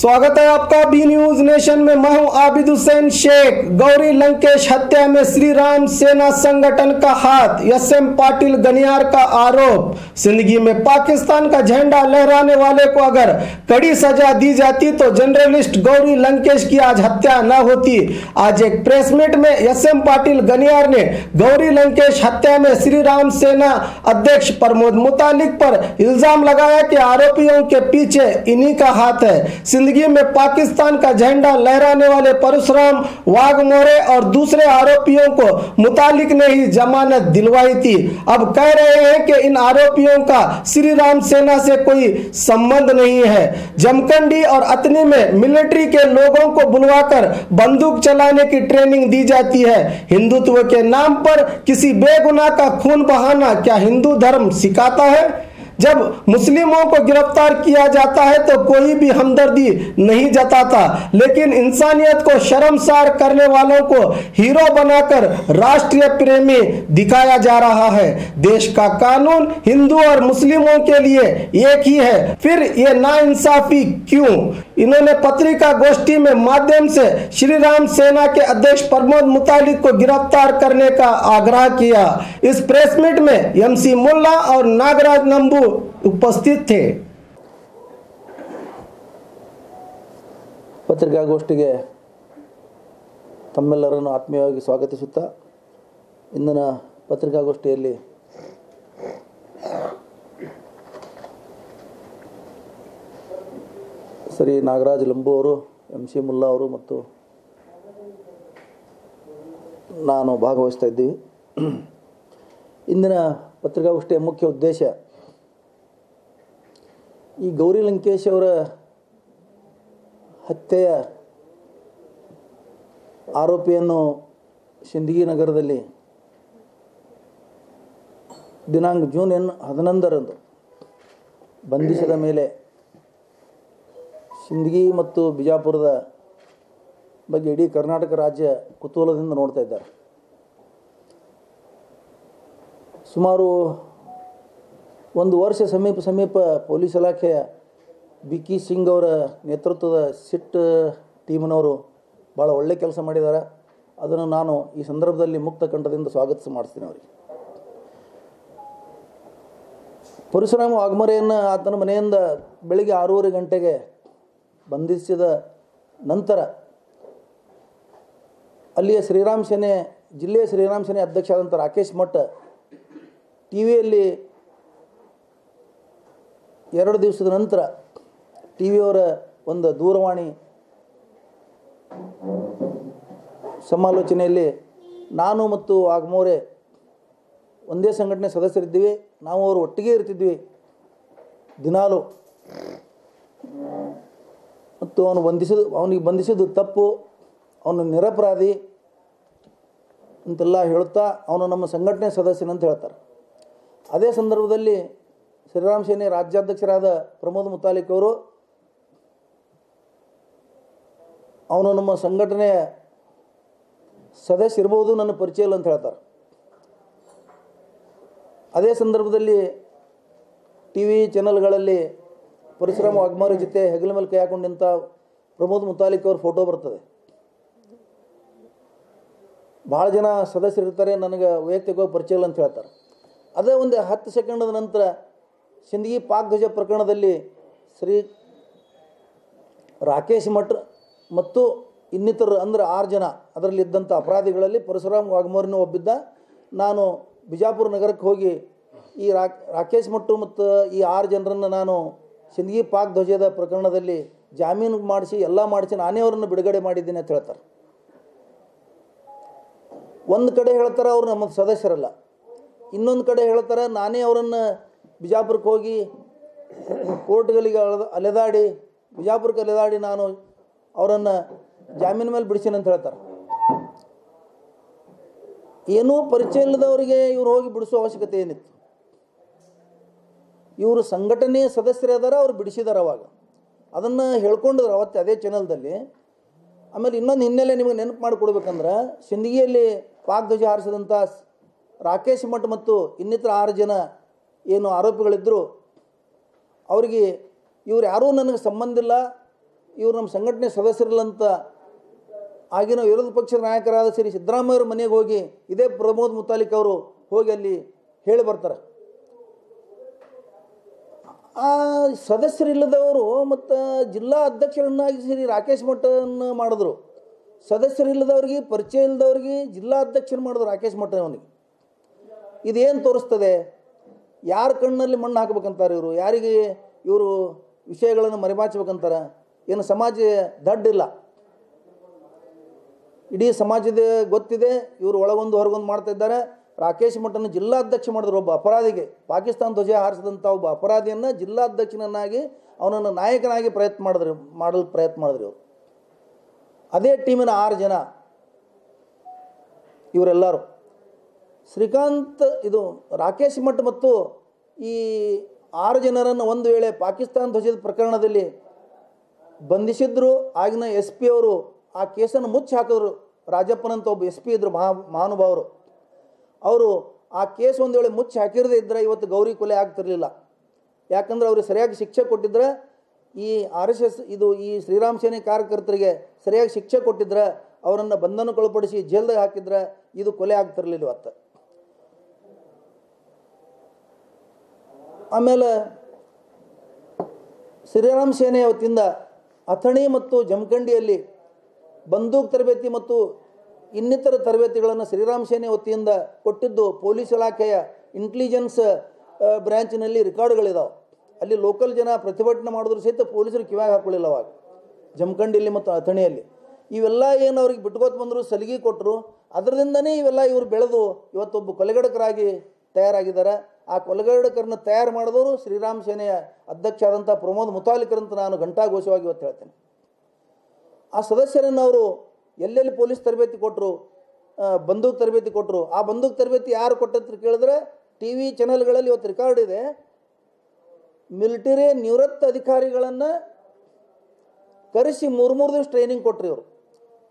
स्वागत है आपका बी न्यूज नेशन में। मैं हूं आबिद हुसैन शेख। गौरी लंकेश हत्या में श्री राम सेना संगठन का हाथ, एसएम पाटिल गनियार का आरोप। जिंदगी में पाकिस्तान का झंडा लहराने वाले को अगर कड़ी सजा दी जाती तो जर्नलिस्ट गौरी लंकेश की आज हत्या न होती। आज एक प्रेस मीट में एसएम पाटिल गनियार ने गौरी लंकेश हत्या में श्री राम सेना अध्यक्ष प्रमोद मुतालिक पर इल्जाम लगाया कि आरोपियों के पीछे इन्हीं का हाथ है। जिंदगी में पाकिस्तान का झंडा लहराने वाले परशुराम वाघमोरे और दूसरे आरोपियों को मुतालिक ने ही जमानत दिलवाई थी। अब कह रहे हैं कि इन आरोपियों का श्री राम सेना से कोई संबंध नहीं है। जमखंडी और अतनी में मिलिट्री के लोगों को बुलवाकर बंदूक चलाने की ट्रेनिंग दी जाती है। हिंदुत्व के नाम पर किसी बेगुनाह का खून बहाना क्या हिंदू धर्म सिखाता है? जब मुस्लिमों को गिरफ्तार किया जाता है तो कोई भी हमदर्दी नहीं जताता, लेकिन इंसानियत को शर्मसार करने वालों को हीरो बनाकर राष्ट्रीय प्रेमी दिखाया जा रहा है। देश का कानून हिंदू और मुस्लिमों के लिए एक ही है, फिर ये नाइंसाफी क्यों? इन्होंने पत्रिका गोष्ठी में माध्यम से श्री राम सेना के अध्यक्ष प्रमोद मुतालिक को गिरफ्तार करने का आग्रह किया। इस प्रेस मीट में एमसी मुल्ला और नागराज नंबू उपस्थित थे। ಪತ್ರಿಕಾಗೋಷ್ಠಿಗೆ ತಮ್ಮೆಲ್ಲರನ್ನು ಆತ್ಮೀಯವಾಗಿ ಸ್ವಾಗತಿಸುತ್ತಾ ಇಂದಿನ ಪತ್ರಿಕಾಗೋಷ್ಠಿಯಲ್ಲಿ ಶ್ರೀ ನಾಗರಾಜ್ ಲಂಬು ಅವರು, MC ಮುಲ್ಲಾ ಅವರು ಮತ್ತು ನಾನು ಭಾಗವಹಿಸ್ತಾ ಇದ್ದೀವಿ. ಇಂದಿನ ಪತ್ರಿಕಾಗೋಷ್ಠಿಯ ಮುಖ್ಯ ಉದ್ದೇಶ ಈ ಗೌರಿ ಲಂಕೇಶ್ ಅವರ ಹತ್ಯೆಯ ಆರೋಪಿಯನ್ನು ಸಿಂದಗಿ ನಗರದಲ್ಲಿ ದಿನಾಂಕ ಜೂನ್ 11ರಂದು ಬಂಧಿಸಿದ ಮೇಲೆ ಸಿಂದಗಿ ಮತ್ತು ಬಿಜಾಪುರದ ಬಗ್ಗೆ ಇಡೀ ಕರ್ನಾಟಕ ರಾಜ್ಯ ಕುತೂಹಲದಿಂದ ನೋಡ್ತಾ ಇದ್ದಾರೆ. ಸುಮಾರು ಒಂದು ವರ್ಷ ಸಮೀಪ ಪೊಲೀಸ್ ಇಲಾಖೆಯ ಬಿಕಿ ಸಿಂಗ್ ಅವರ ನೇತೃತ್ವದ ಸಿಟ್ ಟೀಮ್ನವರು ಭಾಳ ಒಳ್ಳೆ ಕೆಲಸ ಮಾಡಿದ್ದಾರೆ. ಅದನ್ನು ನಾನು ಈ ಸಂದರ್ಭದಲ್ಲಿ ಮುಕ್ತ ಕಂಠದಿಂದ ಮಾಡಿಸ್ತೀನಿ. ಅವರಿಗೆ ಪರಶುರಾಮ ವಾಘಮೋರೆಯನ್ನು ಆತನ ಮನೆಯಿಂದ ಬೆಳಿಗ್ಗೆ 6:30 ಗಂಟೆಗೆ ಬಂಧಿಸಿದ ನಂತರ ಅಲ್ಲಿಯ ಜಿಲ್ಲೆಯ ಶ್ರೀರಾಮ್ ಸೇನೆ ಅಧ್ಯಕ್ಷ ಆದಂಥ ರಾಕೇಶ್ ಮಠ್ ಟಿವಿಯಲ್ಲಿ 2 ದಿವಸದ ನಂತರ ಟಿವಿಯವರ ಒಂದು ದೂರವಾಣಿ ಸಮಾಲೋಚನೆಯಲ್ಲಿ ನಾನು ಮತ್ತು ವಾಘಮೋರೆ ಒಂದೇ ಸಂಘಟನೆ ಸದಸ್ಯರಿದ್ದೀವಿ, ನಾವು ಅವರು ಒಟ್ಟಿಗೆ ಇರ್ತಿದ್ವಿ ದಿನಾಲು, ಮತ್ತು ಅವನಿಗೆ ಬಂಧಿಸಿದ್ದು ತಪ್ಪು, ಅವನು ನಿರಪರಾಧಿ ಅಂತೆಲ್ಲ ಹೇಳುತ್ತಾ ಅವನು ನಮ್ಮ ಸಂಘಟನೆ ಸದಸ್ಯನಂತ ಹೇಳ್ತಾರೆ. ಅದೇ ಸಂದರ್ಭದಲ್ಲಿ ಶ್ರೀರಾಮ್ ಸೇನೆ ರಾಜ್ಯಾಧ್ಯಕ್ಷರಾದ ಪ್ರಮೋದ್ ಮುತಾಲಿಕ್ ಅವರು ಅವನು ನಮ್ಮ ಸಂಘಟನೆಯ ಸದಸ್ಯ ಇರ್ಬೋದು, ನನ್ನ ಪರಿಚಯ ಇಲ್ಲ ಅಂತ ಹೇಳ್ತಾರೆ. ಅದೇ ಸಂದರ್ಭದಲ್ಲಿ ಟಿವಿ ಚಾನಲ್ಗಳಲ್ಲಿ ಪರಶುರಾಮ ವಾಘಮೋರೆ ಜೊತೆ ಹೆಗಲ ಮೇಲೆ ಕೈ ಹಾಕೊಂಡು ನಿಂತ ಪ್ರಮೋದ್ ಮುತಾಲಿಕ್ ಅವ್ರ ಫೋಟೋ ಬರ್ತದೆ. ಭಾಳ ಜನ ಸದಸ್ಯರು ಇರ್ತಾರೆ, ನನಗೆ ವೈಯಕ್ತಿಕವಾಗಿ ಪರಿಚಯ ಇಲ್ಲ ಅಂತ ಹೇಳ್ತಾರೆ. ಅದೇ ಒಂದು 10 ಸೆಕೆಂಡದ ನಂತರ ಸಿಂದಗಿ ಪಾಕ್ ಧ್ವಜ ಪ್ರಕರಣದಲ್ಲಿ ಶ್ರೀ ರಾಕೇಶ್ ಮಠ್ ಮತ್ತು ಇನ್ನಿತರರು ಅಂದರೆ 6 ಜನ ಅದರಲ್ಲಿದ್ದಂಥ ಅಪರಾಧಿಗಳಲ್ಲಿ ಪರಶುರಾಮ್ ವಾಘಮೋರೆನೂ ಒಬ್ಬಿದ್ದ. ನಾನು ಬಿಜಾಪುರ ನಗರಕ್ಕೆ ಹೋಗಿ ಈ ರಾಕೇಶ್ ಮಠ್ ಮತ್ತು ಈ 6 ಜನರನ್ನು ನಾನು ಸಿಂದಗಿ ಪಾಕ್ ಧ್ವಜದ ಪ್ರಕರಣದಲ್ಲಿ ಜಾಮೀನು ಮಾಡಿಸಿ ಎಲ್ಲ ಮಾಡಿಸಿ ನಾನೇ ಅವರನ್ನು ಬಿಡುಗಡೆ ಮಾಡಿದ್ದೀನಿ ಅಂತ ಹೇಳ್ತಾರೆ. ಒಂದು ಕಡೆ ಹೇಳ್ತಾರೆ ಅವರು ನಮ್ಮ ಸದಸ್ಯರಲ್ಲ, ಇನ್ನೊಂದು ಕಡೆ ಹೇಳ್ತಾರೆ ನಾನೇ ಅವರನ್ನು ಬಿಜಾಪುರಕ್ಕೆ ಹೋಗಿ ಕೋರ್ಟ್ಗಳಿಗೆ ಬಿಜಾಪುರಕ್ಕೆ ಅಲೆದಾಡಿ ನಾನು ಅವರನ್ನು ಜಾಮೀನು ಮೇಲೆ ಬಿಡಿಸೀನಿ ಅಂತ ಹೇಳ್ತಾರೆ. ಏನೂ ಪರಿಚಯ ಇಲ್ಲದವರಿಗೆ ಇವರು ಹೋಗಿ ಬಿಡಿಸೋ ಅವಶ್ಯಕತೆ ಏನಿತ್ತು? ಇವರು ಸಂಘಟನೆಯ ಸದಸ್ಯರಿದ್ದಾರೆ, ಅವರು ಬಿಡಿಸಿದ್ದಾರೆ. ಅವಾಗ ಅದನ್ನು ಹೇಳ್ಕೊಂಡಿದ್ರು ಅವತ್ತು ಅದೇ ಚಾನಲ್ದಲ್ಲಿ. ಆಮೇಲೆ ಇನ್ನೊಂದು ಹಿನ್ನೆಲೆ ನಿಮಗೆ ನೆನಪು ಮಾಡಿಕೊಡ್ಬೇಕಂದ್ರೆ, ಸಿಂದಗಿಯಲ್ಲಿ ಪಾಕ್ ಧ್ವಜ ಹಾರಿಸಿದಂಥ ರಾಕೇಶ್ ಮಠ್ ಮತ್ತು ಇನ್ನಿತರ 6 ಜನ ಏನು ಆರೋಪಿಗಳಿದ್ದರು, ಅವರಿಗೆ ಇವ್ರು ಯಾರೂ ನನಗೆ ಸಂಬಂಧ ಇಲ್ಲ, ಇವರು ನಮ್ಮ ಸಂಘಟನೆ ಸದಸ್ಯರಲ್ಲಂತ ಆಗಿನ ವಿರೋಧ ಪಕ್ಷದ ನಾಯಕರಾದ ಶ್ರೀ ಸಿದ್ದರಾಮಯ್ಯವ್ರ ಮನೆಗೆ ಹೋಗಿ ಇದೇ ಪ್ರಮೋದ್ ಮುತಾಲಿಕ್ ಅವರು ಹೋಗಿ ಅಲ್ಲಿ ಹೇಳಿ ಬರ್ತಾರೆ. ಆ ಸದಸ್ಯರಿಲ್ಲದವರು ಮತ್ತು ಜಿಲ್ಲಾ ಅಧ್ಯಕ್ಷರನ್ನಾಗಿ ಶ್ರೀ ರಾಕೇಶ್ ಮಠವನ್ನು ಮಾಡಿದ್ರು. ಸದಸ್ಯರಿಲ್ಲದವ್ರಿಗೆ, ಪರಿಚಯ ಇಲ್ಲದವ್ರಿಗೆ ಜಿಲ್ಲಾ ಅಧ್ಯಕ್ಷರು ಮಾಡಿದ್ರು ರಾಕೇಶ್ ಮಠವನಿಗೆ. ಇದೇನು ತೋರಿಸ್ತದೆ? ಯಾರ ಕಣ್ಣಲ್ಲಿ ಮಣ್ಣು ಹಾಕ್ಬೇಕಂತಾರೆ ಇವರು? ಯಾರಿಗೆ ಇವರು ವಿಷಯಗಳನ್ನು ಮರೆಮಾಚಬೇಕಂತಾರೆ? ಏನು ಸಮಾಜ ದಡ್ಡಿಲ್ಲ, ಇಡೀ ಸಮಾಜದ ಗೊತ್ತಿದೆ. ಇವರು ಒಳಗೊಂದು ಹೊರಗೊಂದು ಮಾಡ್ತಾ ಇದ್ದಾರೆ. ರಾಕೇಶ್ ಮಠನ ಜಿಲ್ಲಾಧ್ಯಕ್ಷ ಮಾಡಿದ್ರು. ಒಬ್ಬ ಅಪರಾಧಿಗೆ, ಪಾಕಿಸ್ತಾನ ಧ್ವಜ ಹಾರಿಸಿದಂಥ ಒಬ್ಬ ಅಪರಾಧಿಯನ್ನು ಜಿಲ್ಲಾಧ್ಯಕ್ಷನನ್ನಾಗಿ ಅವನನ್ನು ನಾಯಕನಾಗಿ ಮಾಡಲು ಪ್ರಯತ್ನ ಮಾಡಿದ್ರು ಇವರು. ಅದೇ ಟೀಮಿನ 6 ಜನ ಇವರೆಲ್ಲರೂ ಶ್ರೀಕಾಂತ್, ಇದು ರಾಕೇಶ್ ಮಠ್ ಮತ್ತು ಈ 6 ಜನರನ್ನು ಒಂದು ವೇಳೆ ಪಾಕಿಸ್ತಾನ ಧ್ವಜದ ಪ್ರಕರಣದಲ್ಲಿ ಬಂಧಿಸಿದ್ರು. ಆಗಿನ SP ಅವರು ಆ ಕೇಸನ್ನು ಮುಚ್ಚಿ ಹಾಕಿದ್ರು. ರಾಜಪ್ಪನಂತ ಒಬ್ಬ SP ಇದ್ದರು, ಮಹಾನುಭಾವರು. ಅವರು ಆ ಕೇಸ್ ಒಂದು ವೇಳೆ ಮುಚ್ಚಿ ಹಾಕಿರದೇ ಇದ್ದರೆ ಇವತ್ತು ಗೌರಿ ಕೊಲೆ ಆಗ್ತಿರಲಿಲ್ಲ. ಯಾಕಂದ್ರೆ ಅವ್ರಿಗೆ ಸರಿಯಾಗಿ ಶಿಕ್ಷೆ ಕೊಟ್ಟಿದ್ರೆ, ಈ RSS ಇದು ಈ ಶ್ರೀರಾಮ್ ಸೇನೆ ಕಾರ್ಯಕರ್ತರಿಗೆ ಸರಿಯಾಗಿ ಶಿಕ್ಷೆ ಕೊಟ್ಟಿದ್ರೆ, ಅವರನ್ನು ಬಂಧನಕ್ಕೊಳಪಡಿಸಿ ಜೈಲ್ದಾಗ ಹಾಕಿದ್ರೆ ಇದು ಕೊಲೆ ಆಗ್ತಿರಲಿಲ್ಲ ಇವತ್ತು. ಆಮೇಲೆ ಶ್ರೀರಾಮ್ ಸೇನೆಯ ವತಿಯಿಂದ ಅಥಣಿ ಮತ್ತು ಜಮಖಂಡಿಯಲ್ಲಿ ಬಂದೂಕ್ ತರಬೇತಿ ಮತ್ತು ಇನ್ನಿತರ ತರಬೇತಿಗಳನ್ನು ಶ್ರೀರಾಮ್ ಸೇನೆ ವತಿಯಿಂದ ಕೊಟ್ಟಿದ್ದು ಪೊಲೀಸ್ ಇಲಾಖೆಯ ಇಂಟೆಲಿಜೆನ್ಸ್ ಬ್ರ್ಯಾಂಚ್ನಲ್ಲಿ ರೆಕಾರ್ಡ್ಗಳಿದಾವೆ. ಅಲ್ಲಿ ಲೋಕಲ್ ಜನ ಪ್ರತಿಭಟನೆ ಮಾಡಿದ್ರು ಸಹಿತ ಪೊಲೀಸರು ಕಿವ್ಯಾಗ ಹಾಕೊಳ್ಳಿಲ್ಲ ಅವಾಗ, ಜಮಖಂಡಿಯಲ್ಲಿ ಮತ್ತು ಅಥಣಿಯಲ್ಲಿ. ಇವೆಲ್ಲ ಏನು ಅವ್ರಿಗೆ ಬಿಟ್ಕೋತ ಬಂದರು, ಸಲಿಗೆ ಕೊಟ್ಟರು. ಅದರಿಂದನೇ ಇವೆಲ್ಲ ಇವರು ಬೆಳೆದು ಇವತ್ತೊಬ್ಬ ಕೊಲೆಗಡಕರಾಗಿ ತಯಾರಾಗಿದ್ದಾರೆ. ಆ ಕೊಲೆಗಡಕರನ್ನು ತಯಾರು ಮಾಡಿದವರು ಶ್ರೀರಾಮ್ ಸೇನೆಯ ಅಧ್ಯಕ್ಷ ಆದಂಥ ಪ್ರಮೋದ್ ಮುತಾಲಿಕರಂತ ನಾನು ಘಂಟಾಘೋಷವಾಗಿ ಇವತ್ತು ಹೇಳ್ತೇನೆ. ಆ ಸದಸ್ಯರನ್ನು ಅವರು ಎಲ್ಲೆಲ್ಲಿ ಪೊಲೀಸ್ ತರಬೇತಿ ಕೊಟ್ಟರು, ಬಂದೂಕ್ ತರಬೇತಿ ಕೊಟ್ಟರು. ಆ ಬಂದೂಕ್ ತರಬೇತಿ ಯಾರು ಕೊಟ್ಟಂತ ಕೇಳಿದ್ರೆ TV ಚಾನೆಲ್ಗಳಲ್ಲಿ ಇವತ್ತು ರೆಕಾರ್ಡ್ ಇದೆ. ಮಿಲಿಟರಿ ನಿವೃತ್ತ ಅಧಿಕಾರಿಗಳನ್ನು ಕರೆಸಿ 3 ದಿವಸ ಟ್ರೈನಿಂಗ್ ಕೊಟ್ಟರು ಇವರು.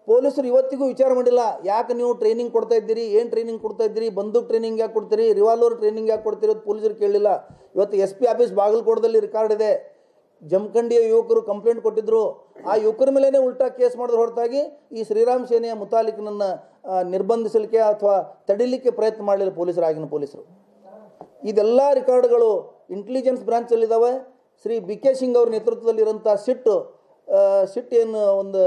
ಪೊಲೀಸರು ಇವತ್ತಿಗೂ ವಿಚಾರ ಮಾಡಿಲ್ಲ, ಯಾಕೆ ನೀವು ಟ್ರೈನಿಂಗ್ ಕೊಡ್ತಾ ಇದ್ದೀರಿ, ಏನು ಟ್ರೈನಿಂಗ್ ಕೊಡ್ತಾ ಇದ್ದೀರಿ, ಬಂದೂಕ್ ಟ್ರೈನಿಂಗ್ ಯಾಕೆ ಕೊಡ್ತೀರಿ, ರಿವಾಲ್ವರ್ ಟ್ರೈನಿಂಗ್ ಯಾಕೆ ಕೊಡ್ತೀರಿ ಅಂತ ಪೊಲೀಸರು ಕೇಳಲಿಲ್ಲ. ಇವತ್ತು SP ಆಫೀಸ್ ಬಾಗಲಕೋಟದಲ್ಲಿ ರೆಕಾರ್ಡ್ ಇದೆ. ಜಮಖಂಡಿಯ ಯುವಕರು ಕಂಪ್ಲೇಂಟ್ ಕೊಟ್ಟಿದ್ದರು. ಆ ಯುವಕರ ಮೇಲೇ ಉಲ್ಟಾ ಕೇಸ್ ಮಾಡಿದ್ರು ಹೊರತಾಗಿ ಈ ಶ್ರೀರಾಮ್ ಸೇನೆಯ ಮುತಾಲಿಕನನ್ನು ನಿರ್ಬಂಧಿಸಲಿಕ್ಕೆ ಅಥವಾ ತಡಿಲಿಕ್ಕೆ ಪ್ರಯತ್ನ ಮಾಡಲಿಲ್ಲ ಪೊಲೀಸರು, ಆಗಿನ ಪೊಲೀಸರು. ಇದೆಲ್ಲ ರೆಕಾರ್ಡ್ಗಳು ಇಂಟೆಲಿಜೆನ್ಸ್ ಬ್ರಾಂಚಲ್ಲಿದ್ದಾವೆ. ಶ್ರೀ BK ಸಿಂಗ್ ಅವ್ರ ನೇತೃತ್ವದಲ್ಲಿರೋಂಥ ಸಿಟ್ ಏನು ಒಂದು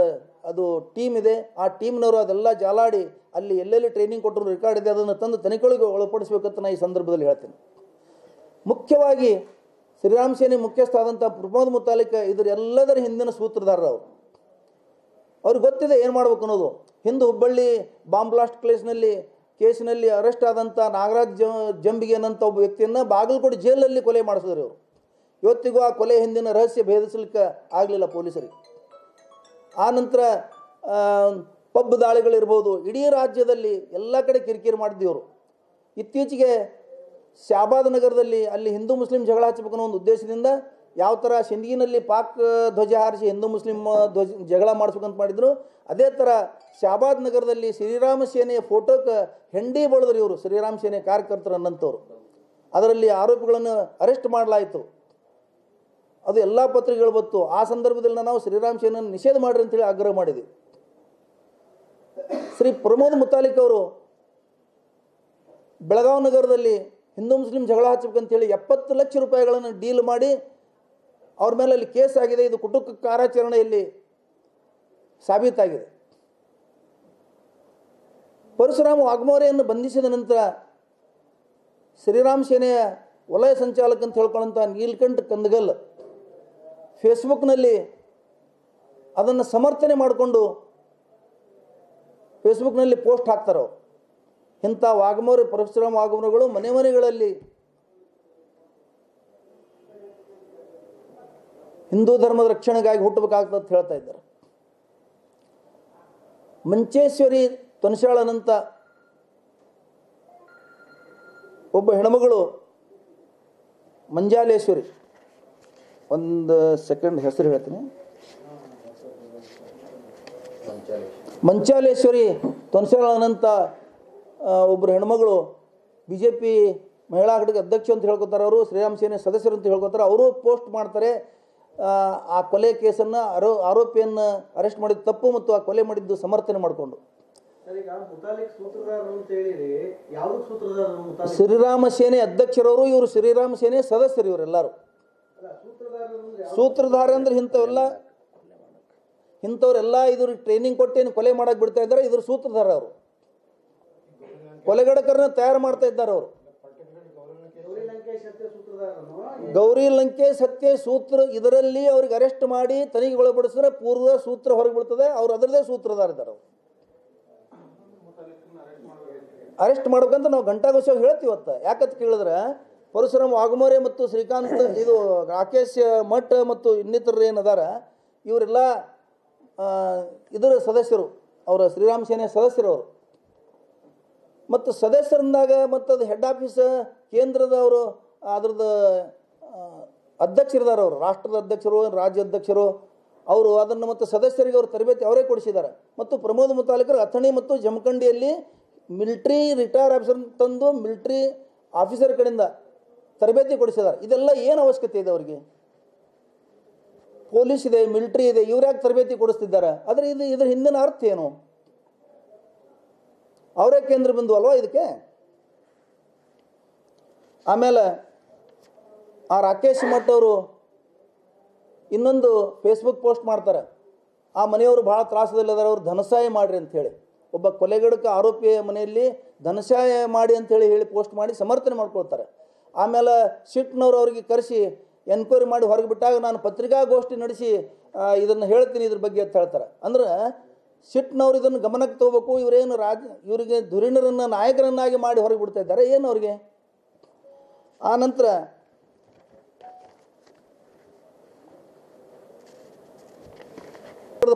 ಅದು ಟೀಮ್ ಇದೆ. ಆ ಟೀಮ್ನವರು ಅದೆಲ್ಲ ಜಾಲಾಡಿ ಅಲ್ಲಿ ಎಲ್ಲೆಲ್ಲಿ ಟ್ರೈನಿಂಗ್ ಕೊಟ್ಟರು ರೆಕಾರ್ಡ್ ಇದೆ, ಅದನ್ನು ತಂದು ತನಿಖೆಗಳಿಗೆ ಒಳಪಡಿಸಬೇಕಂತ ನಾನು ಈ ಸಂದರ್ಭದಲ್ಲಿ ಹೇಳ್ತೀನಿ. ಮುಖ್ಯವಾಗಿ ಶ್ರೀರಾಮ್ ಸೇನೆ ಮುಖ್ಯಸ್ಥ ಆದಂಥ ಪ್ರಮೋದ್ ಮುತಾಲಿಕ್ ಇದರೆಲ್ಲದರ ಹಿಂದಿನ ಸೂತ್ರಧಾರರು ಅವರು. ಅವ್ರಿಗೆ ಗೊತ್ತಿದೆ ಏನು ಮಾಡ್ಬೇಕು ಅನ್ನೋದು. ಹಿಂದೆ ಹುಬ್ಬಳ್ಳಿ ಬಾಂಬ್ ಬ್ಲಾಸ್ಟ್ ಕೇಸಿನಲ್ಲಿ ಅರೆಸ್ಟ್ ಆದಂಥ ನಾಗರಾಜ್ ಜಂಬಿಗೆ ಅನ್ನೋಂಥ ಒಬ್ಬ ವ್ಯಕ್ತಿಯನ್ನು ಬಾಗಲಕೋಟೆ ಜೈಲಲ್ಲಿ ಕೊಲೆ ಮಾಡಿಸಿದ್ರು ಇವರು. ಇವತ್ತಿಗೂ ಆ ಕೊಲೆ ಹಿಂದಿನ ರಹಸ್ಯ ಭೇದಿಸಲಿಕ್ಕೆ ಆಗಲಿಲ್ಲ ಪೊಲೀಸರಿಗೆ. ಆ ನಂತರ ಪಬ್ ದಾಳಿಗಳಿರ್ಬೋದು, ಇಡೀ ರಾಜ್ಯದಲ್ಲಿ ಎಲ್ಲ ಕಡೆ ಕಿರಿಕಿರಿ ಮಾಡಿದ್ದೀವರು. ಇತ್ತೀಚೆಗೆ ಶಾಬಾದ್ ನಗರದಲ್ಲಿ ಅಲ್ಲಿ ಹಿಂದೂ ಮುಸ್ಲಿಂ ಜಗಳ ಹಚ್ಚಬೇಕು ಅನ್ನೋ ಒಂದು ಉದ್ದೇಶದಿಂದ ಯಾವ ಥರ ಸಿಂದಗಿನಲ್ಲಿ ಪಾಕ್ ಧ್ವಜ ಹಾರಿಸಿ ಹಿಂದೂ ಮುಸ್ಲಿಂ ಜಗಳ ಮಾಡಿಸ್ಬೇಕಂತ ಮಾಡಿದ್ರು, ಅದೇ ಥರ ಶಾಬಾದ್ ನಗರದಲ್ಲಿ ಶ್ರೀರಾಮ ಸೇನೆಯ ಫೋಟೋಕ್ಕೆ ಹೆಂಡಿ ಬಳಿದ್ರು ಇವರು, ಶ್ರೀರಾಮ್ ಸೇನೆ ಕಾರ್ಯಕರ್ತರು ಅನ್ನಂಥವ್ರು. ಅದರಲ್ಲಿ ಆರೋಪಿಗಳನ್ನು ಅರೆಸ್ಟ್ ಮಾಡಲಾಯಿತು. ಅದು ಎಲ್ಲ ಪತ್ರಿಕೆಗಳು ಬಂತು. ಆ ಸಂದರ್ಭದಲ್ಲಿ ನಾವು ಶ್ರೀರಾಮ್ ಸೇನೆಯನ್ನು ನಿಷೇಧ ಮಾಡಿರಿ ಅಂತೇಳಿ ಆಗ್ರಹ ಮಾಡಿದ್ವಿ. ಶ್ರೀ ಪ್ರಮೋದ್ ಮುತಾಲಿಕ್ ಅವರು ಬೆಳಗಾವಿ ನಗರದಲ್ಲಿ ಹಿಂದೂ ಮುಸ್ಲಿಂ ಜಗಳ ಹಚ್ಚಬೇಕಂತೇಳಿ 70 ಲಕ್ಷ ರೂಪಾಯಿಗಳನ್ನು ಡೀಲ್ ಮಾಡಿ ಅವ್ರ ಮೇಲೆ ಅಲ್ಲಿ ಕೇಸ್ ಆಗಿದೆ. ಇದು ಕುಟುಂಬ ಕಾರ್ಯಾಚರಣೆಯಲ್ಲಿ ಸಾಬೀತಾಗಿದೆ. ಪರಶುರಾಮ ವಾಘಮೋರೆಯನ್ನು ಬಂಧಿಸಿದ ನಂತರ ಶ್ರೀರಾಮ್ ಸೇನೆಯ ವಲಯ ಸಂಚಾಲಕ ಅಂತ ಹೇಳ್ಕೊಳ್ಳೋಂಥ ನೀಲಕಂಠ ಕಂದಗಲ್ ಫೇಸ್ಬುಕ್ನಲ್ಲಿ ಅದನ್ನು ಸಮರ್ಥನೆ ಮಾಡಿಕೊಂಡು ಫೇಸ್ಬುಕ್ನಲ್ಲಿ ಪೋಸ್ಟ್ ಹಾಕ್ತಾರೆ. ಇಂಥ ವಾಘಮೋರೆ ಪರಶುರಾಮ ವಾಘಮೋರೆಗಳು ಮನೆಗಳಲ್ಲಿ ಹಿಂದೂ ಧರ್ಮದ ರಕ್ಷಣೆಗಾಗಿ ಹುಟ್ಟಬೇಕಾಗ್ತದೆ ಅಂತ ಹೇಳ್ತಾ ಇದ್ದಾರೆ. ಮಂಚೇಶ್ವರಿ ತೊನಸಾಳನಂತ ಒಬ್ಬ ಹೆಣ್ಮಗಳು, ಮಂಜಾಲೇಶ್ವರಿ, ಒಂದು ಸೆಕೆಂಡ್ ಹೆಸರು ಹೇಳ್ತೀನಿ, ಮಂಚಾಲೇಶ್ವರಿ ತೊನಸಾಳನಂತ ಒಬ್ಬರು ಹೆಣ್ಮಗಳು BJP ಮಹಿಳಾ ಘಟಕ ಅಧ್ಯಕ್ಷ ಅಂತ ಹೇಳ್ಕೊತಾರೆ. ಅವರು ಶ್ರೀರಾಮ್ ಸೇನೆ ಸದಸ್ಯರು ಅಂತ ಹೇಳ್ಕೊತಾರೆ. ಅವರು ಪೋಸ್ಟ್ ಮಾಡ್ತಾರೆ, ಆ ಕೊಲೆ ಕೇಸನ್ನು ಆರೋಪಿಯನ್ನು ಅರೆಸ್ಟ್ ಮಾಡಿದ ತಪ್ಪು ಮತ್ತು ಆ ಕೊಲೆ ಮಾಡಿದ್ದು ಸಮರ್ಥನೆ ಮಾಡಿಕೊಂಡು ಶ್ರೀರಾಮ ಸೇನೆ ಅಧ್ಯಕ್ಷರವರು, ಇವರು ಶ್ರೀರಾಮ ಸೇನೆ ಸದಸ್ಯರು, ಇವರೆಲ್ಲರೂ ಸೂತ್ರಧಾರ ಅಂದ್ರೆ ಇಂಥವ್ರೆಲ್ಲ ಇದ್ರ ಟ್ರೈನಿಂಗ್ ಕೊಟ್ಟೇನು ಕೊಲೆ ಮಾಡಕ್ಕೆ ಬಿಡ್ತಾ ಇದ್ದಾರೆ. ಇದ್ರ ಸೂತ್ರಧಾರ ಅವರು, ಕೊಲೆಗಡಕರನ್ನ ತಯಾರು ಮಾಡ್ತಾ ಇದ್ದಾರೆ ಅವರು. ಗೌರಿ ಲಂಕೇಶ್ ಹತ್ಯೆ ಸೂತ್ರ, ಇದರಲ್ಲಿ ಅವ್ರಿಗೆ ಅರೆಸ್ಟ್ ಮಾಡಿ ತನಿಖೆಗೆ ಒಳಪಡಿಸಿದ್ರೆ ಪೂರ್ವ ಸೂತ್ರ ಹೊರಗೆ ಬೀಳ್ತದೆ. ಅವ್ರು ಅದರದೇ ಸೂತ್ರಧಾರ ಇದ್ದಾರೆ. ಅವರು ಅರೆಸ್ಟ್ ಮಾಡ್ಬೇಕಂತ ನಾವು ಘಂಟಾಘೋಷವಾಗಿ ಹೇಳ್ತೀವಿ ಇವತ್ತು. ಯಾಕಂತ ಕೇಳಿದ್ರೆ ಪರಶುರಾಮ್ ವಾಘಮೋರೆ ಮತ್ತು ಶ್ರೀಕಾಂತ್ ಇದು ರಾಕೇಶ್ ಮಠ್ ಮತ್ತು ಇನ್ನಿತರರು ಏನದಾರ ಇವರೆಲ್ಲ ಇದರ ಸದಸ್ಯರು, ಅವರ ಶ್ರೀರಾಮ ಸೇನೆ ಸದಸ್ಯರು ಅವರು. ಮತ್ತು ಸದಸ್ಯರಿಂದಾಗ ಮತ್ತು ಅದು ಹೆಡ್ ಆಫೀಸ್ ಕೇಂದ್ರದವರು ಅದ್ರದ್ದು ಅಧ್ಯಕ್ಷರಿದ್ದಾರೆ. ಅವರು ರಾಷ್ಟ್ರದ ಅಧ್ಯಕ್ಷರು, ರಾಜ್ಯ ಅಧ್ಯಕ್ಷರು ಅವರು ಅದನ್ನು ಮತ್ತು ಸದಸ್ಯರಿಗೆ ಅವರು ತರಬೇತಿ ಅವರೇ ಕೊಡಿಸಿದ್ದಾರೆ. ಮತ್ತು ಪ್ರಮೋದ್ ಮುತಾಲಿಕರು ಅಥಣಿ ಮತ್ತು ಜಮಖಂಡಿಯಲ್ಲಿ ಮಿಲಿಟ್ರಿ ರಿಟೈರ್ ಆಫೀಸರ್ ತಂದು ಮಿಲಿಟ್ರಿ ಆಫೀಸರ್ ಕಡೆಯಿಂದ ತರಬೇತಿ ಕೊಡಿಸಿದ್ದಾರೆ. ಇದೆಲ್ಲ ಏನು ಅವಶ್ಯಕತೆ ಇದೆ ಅವರಿಗೆ? ಪೊಲೀಸ್ ಇದೆ, ಮಿಲಿಟ್ರಿ ಇದೆ, ಇವ್ರು ಯಾಕೆ ತರಬೇತಿ ಕೊಡಿಸ್ತಿದ್ದಾರೆ? ಆದರೆ ಇದ್ರ ಹಿಂದಿನ ಅರ್ಥ ಏನು? ಅವರೇ ಕೇಂದ್ರ ಬಿಂದು ಅಲ್ವಾ ಇದಕ್ಕೆ? ಆಮೇಲೆ ಆ ರಾಕೇಶ್ ಮಠ್ ಅವರು ಇನ್ನೊಂದು ಫೇಸ್ಬುಕ್ ಪೋಸ್ಟ್ ಮಾಡ್ತಾರೆ. ಆ ಮನೆಯವರು ಭಾಳ ತ್ರಾಸದಲ್ಲಿದ್ದಾರೆ, ಅವರು ಧನಸಹಾಯ ಮಾಡಿರಿ ಅಂಥೇಳಿ. ಒಬ್ಬ ಕೊಲೆಗಡಕ ಆರೋಪಿಯ ಮನೆಯಲ್ಲಿ ಧನಸಹಾಯ ಮಾಡಿ ಅಂಥೇಳಿ ಪೋಸ್ಟ್ ಮಾಡಿ ಸಮರ್ಥನೆ ಮಾಡ್ಕೊಳ್ತಾರೆ. ಆಮೇಲೆ ಸಿಟ್ನವ್ರು ಅವರಿಗೆ ಕರೆಸಿ ಎನ್ಕ್ವೈರಿ ಮಾಡಿ ಹೊರಗೆ ಬಿಟ್ಟಾಗ ನಾನು ಪತ್ರಿಕಾಗೋಷ್ಠಿ ನಡೆಸಿ ಇದನ್ನು ಹೇಳ್ತೀನಿ ಇದ್ರ ಬಗ್ಗೆ ಅಂತ ಹೇಳ್ತಾರೆ. ಅಂದ್ರೆ ಸಿಟ್ನವ್ರು ಇದನ್ನು ಗಮನಕ್ಕೆ ತಗೋಬೇಕು. ಇವರೇನು ಇವರಿಗೆ ಧುರೀಣರನ್ನು ನಾಯಕರನ್ನಾಗಿ ಮಾಡಿ ಹೊರಗೆ ಬಿಡ್ತಾ ಇದ್ದಾರೆ ಏನು ಅವ್ರಿಗೆ? ಆ ನಂತರ